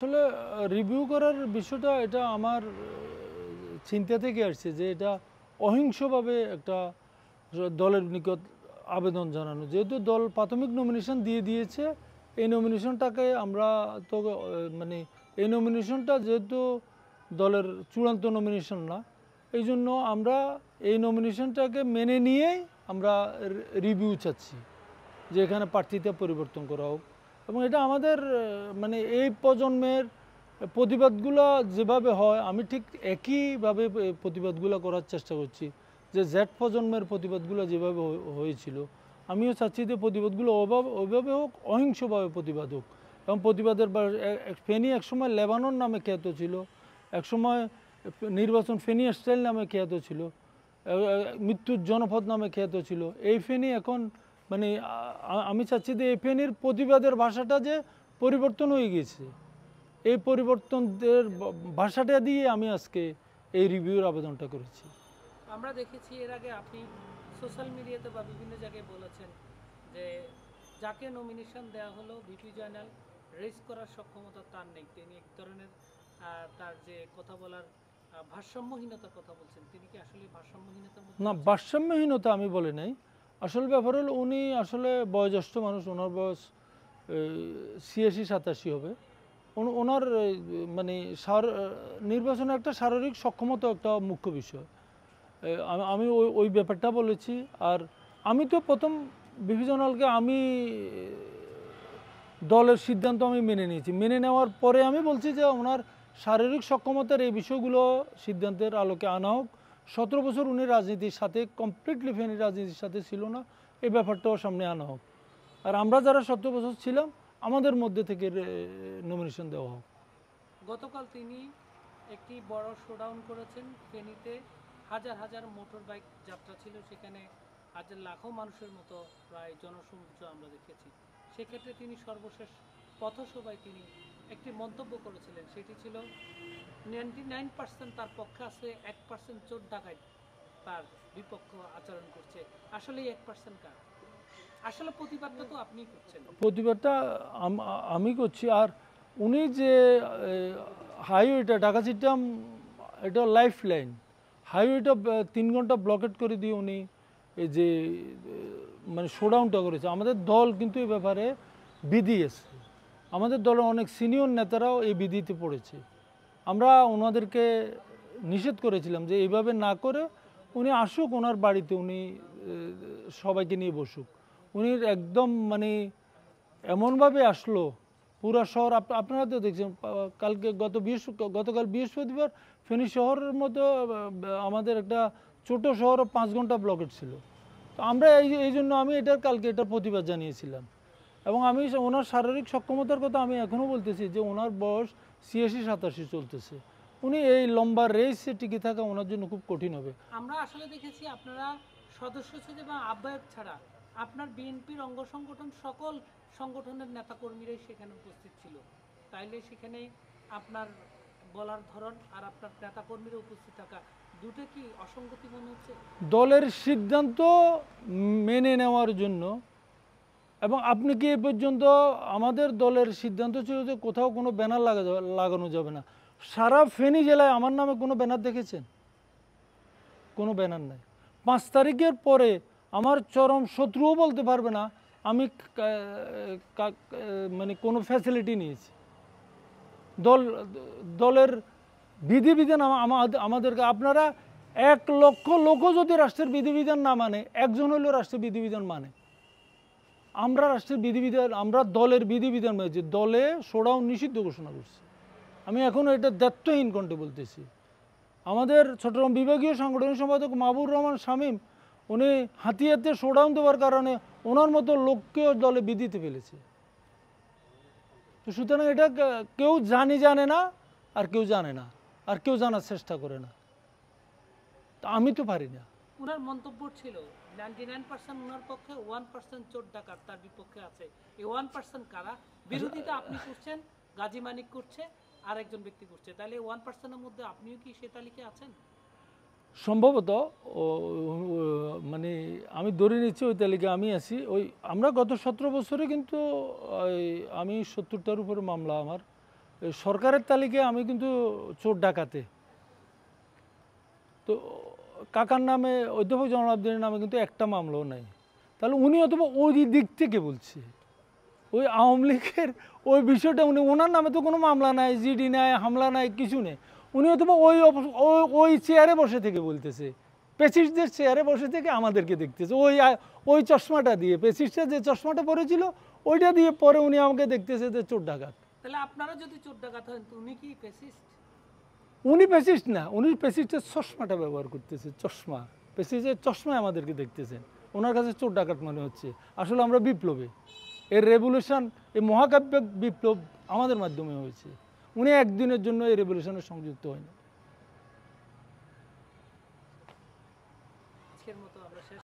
আসলে রিভিউ করার বিষয়টা এটা আমার চিন্তা থেকে আসছে যে এটা অহিংসভাবে একটা দলের নিকট আবেদন জানানো, যেহেতু দল প্রাথমিক নমিনেশন দিয়ে দিয়েছে। এই নমিনেশনটাকে আমরা তো মানে এই নমিনেশনটা যেহেতু দলের চূড়ান্ত নমিনেশন না, এই জন্য আমরা এই নমিনেশনটাকে মেনে নিয়েই আমরা রিভিউ চাচ্ছি যে এখানে প্রার্থীতে পরিবর্তন করা হোক। এবং এটা আমাদের মানে এই প্রজন্মের প্রতিবাদগুলো যেভাবে হয়, আমি ঠিক একইভাবে প্রতিবাদগুলো করার চেষ্টা করছি। যে জেড প্রজন্মের প্রতিবাদগুলো যেভাবে হয়েছিল, আমিও চাচ্ছি যে প্রতিবাদগুলো ওইভাবে হোক, অহিংসভাবে প্রতিবাদ হোক। এবং প্রতিবাদের ফেনী একসময় লেবানন নামে খ্যাত ছিল, একসময় নির্বাচন ফেনী স্টাইল নামে খ্যাত ছিল, মৃত্যুর জনপদ নামে খ্যাত ছিল। এই ফেনী এখন মানে আমি চাচ্ছি যে এই ফেনীর প্রতিবাদের ভাষাটা যে পরিবর্তন হয়ে গেছে, এই পরিবর্তনের ভাষাটা দিয়ে আমি আজকে এই রিভিউর আবেদনটা করেছি। আমরা দেখেছি এর আগে আপনি সোশ্যাল মিডিয়াতে বা বিভিন্ন জায়গায় বলেছেন যে যাকে নমিনেশন দেওয়া হলো ভিপি জয়নাল রেজ করার সক্ষমতা তার নেই, তিনি এক ধরনের তার যে কথা বলার ভারসাম্যহীনতার কথা বলছেন। তিনি কি আসলে ভারসাম্যহীনতার মধ্যে না, ভারসাম্যহীনতা আমি বলি নাই। আসল ব্যাপার হলো উনি আসলে বয়োজ্যেষ্ঠ মানুষ, ওনার বয়স 86-87 হবে। ওনার মানে নির্বাচনে একটা শারীরিক সক্ষমতা একটা মুখ্য বিষয়। আমি ওই ব্যাপারটা বলেছি। আর আমি তো প্রথম বিভাজনালকে আমি দলের সিদ্ধান্ত আমি মেনে নিয়েছি। মেনে নেওয়ার পরে আমি বলছি যে ওনার শারীরিক সক্ষমতার এই বিষয়গুলো সিদ্ধান্তের আলোকে আনা হোক। 17 বছর উনি রাজনীতির সাথে কমপ্লিটলি ফেনী রাজনীতির সাথে ছিল না, এই ব্যাপারটাও সামনে আনা হোক। আর আমরা যারা 17 বছর ছিলাম আমাদের মধ্যে থেকে নমিনেশন দেওয়া হোক। গতকাল তিনি একটি বড় শোডাউন করেছেন ফেনীতে, হাজার হাজার মোটর বাইক যাত্রা ছিল, সেখানে হাজার লাখো মানুষের মতো প্রায় জনসমুদ্র আমরা দেখেছি। সেক্ষেত্রে তিনি সর্বশেষ পথসভায় তিনি একটি মন্তব্য করেছিলেন, সেটি ছিল 99% তার পক্ষে আছে, 1% চোর ডাকাত তার বিপক্ষ আচরণ করছে। আসলে 1% কার? আসলে প্রতিবাদটা তো আপনিই করছেন। প্রতিবাদটা আমি করছি। আর উনি যে হাইওয়েটা ঢাকা চিটাম, এটা লাইফ লাইন হাইওয়েটা 3 ঘন্টা ব্লকেট করে দিয়ে উনি এই যে মানে শোডাউনটা করেছে। আমাদের দল কিন্তু এই ব্যাপারে বিধি আছে, আমাদের দলের অনেক সিনিয়র নেতারাও এই বিধিতে পড়েছে। আমরা ওনাদেরকে নিষেধ করেছিলাম যে এইভাবে না করে উনি আসুক ওনার বাড়িতে, উনি সবাইকে নিয়ে বসুক। উনি একদম মানে এমনভাবে আসলো পুরা শহর। আপনারা তো দেখছেন কালকে গতকাল বৃহস্পতিবার ফেনী শহরের মতো আমাদের একটা ছোট শহরও 5 ঘন্টা ব্লকেট ছিল। তো আমরা এই জন্য আমি এটার প্রতিবাদ জানিয়েছিলাম। এবং আমি ওনার শারীরিক সক্ষমতার কথা আমি এখনও বলতেছি যে ওনার বয়স 86-87 চলতেছে। উনি এই লম্বা রেসে টিকে থাকা ওনার জন্য খুব কঠিন হবে। আমরা আসলে দেখেছি আপনারা সদস্য ছিলেন বা আহ্বায়ক ছাড়া আপনার বিএনপির অঙ্গ সংগঠন সকল সংগঠনের নেতাকর্মীরাই সেখানে উপস্থিত ছিল। তাইলে সেখানে আপনার বলার ধরন আর আপনার নেতাকর্মীরা উপস্থিত থাকা দুটো কি অসঙ্গতি মনে হচ্ছে? দলের সিদ্ধান্ত মেনে নেওয়ার জন্য, এবং আপনি কি এ পর্যন্ত আমাদের দলের সিদ্ধান্ত ছিল যে কোথাও কোনো ব্যানার লাগানো যাবে না। সারা ফেনী জেলায় আমার নামে কোনো ব্যানার দেখেছেন? কোনো ব্যানার নাই। 5 তারিখের পরে আমার চরম শত্রুও বলতে পারবে না আমি মানে কোনো ফ্যাসিলিটি নিয়েছি। দলের বিধিবিধান আমাদেরকে, আপনারা 1 লক্ষ লোকও যদি রাষ্ট্রের বিধিবিধান না মানে, একজন হলেও রাষ্ট্রের বিধিবিধান মানে। আমরা রাষ্ট্রের বিধিবিধান, আমরা দলের বিধিবিধান মেনেছি। দলে শোডাউন নিষিদ্ধ ঘোষণা করছে। আমি এখনও এটা দায়িত্বহীন কণ্ঠে বলতেছি। আমাদের চট্টগ্রাম বিভাগীয় সাংগঠনিক সম্পাদক মাহবুবুর রহমান শামীম, উনি হাতিয়াতে শোডাউন দেওয়ার কারণে ওনার মতো লোককেও দলে বিধিতে ফেলেছে। তো সুতরাং এটা কেউ জানে না, আর কেউ জানে না, আর কেউ জানার চেষ্টা করে না। তা আমি তো পারি না। ওনার মন্তব্য ছিল 99% ওনার পক্ষে, 1% চোর ডাকাত তার বিপক্ষে আছে। এই 1% কারা? বিরোধিতা আপনি করছেন, গাজী মানিক করছে, আর একজন ব্যক্তি করছে। তাহলে 1%-এর মধ্যে আপনিও কি সে তালিকায় আছেন? সম্ভবত মানে আমি ধরে নিচ্ছি ওই তালিকায় আমি আছি। আমরা গত 17 বছরে কিন্তু আমি 70টার উপরে মামলা আমার, এই সরকারের তালিকায় আমি কিন্তু চোর ডাকাতে, তো কাকার নামে অধ্যাপক জয়নুল আবেদিনের নামে কিন্তু একটা মামলাও নাই। তাহলে উনি অথবা ওই দিক থেকে বলছে, ওই আওয়ামী লীগের ওই বিষয়টা উনি, ওনার নামে তো কোনো মামলা নাই, জিডি নাই, হামলা নাই, কিছু নেই। উনি অথবা ওই চেয়ারে বসে থেকে বলতেছে, পেসিস্টদের চেয়ারে বসে থেকে আমাদেরকে দেখতেছে, ওই চশমাটা দিয়ে, পেসিস্টরা যে চশমাটা পরেছিল ওইটা দিয়ে পরে উনি আমাকে দেখতেছে যে চোর ডাকাত। তাহলে আপনারা যদি চোর ডাকাত হন, উনি কি ফ্যাসিস্ট? উনি পেসিস্ট না, উনি পেসিস্টের চশমাটা ব্যবহার করতেছে, চশমা, পেসিস্টের চশমায় আমাদেরকে দেখতেছেন। ওনার কাছে চোর ডাকাত মনে হচ্ছে। আসলে আমরা বিপ্লবী, এর রেভলিউশন, এই মহাকাব্যিক বিপ্লব আমাদের মাধ্যমে হয়েছে। উনি একদিনের জন্য এই রেভলিউশনে সংযুক্ত হয়নি।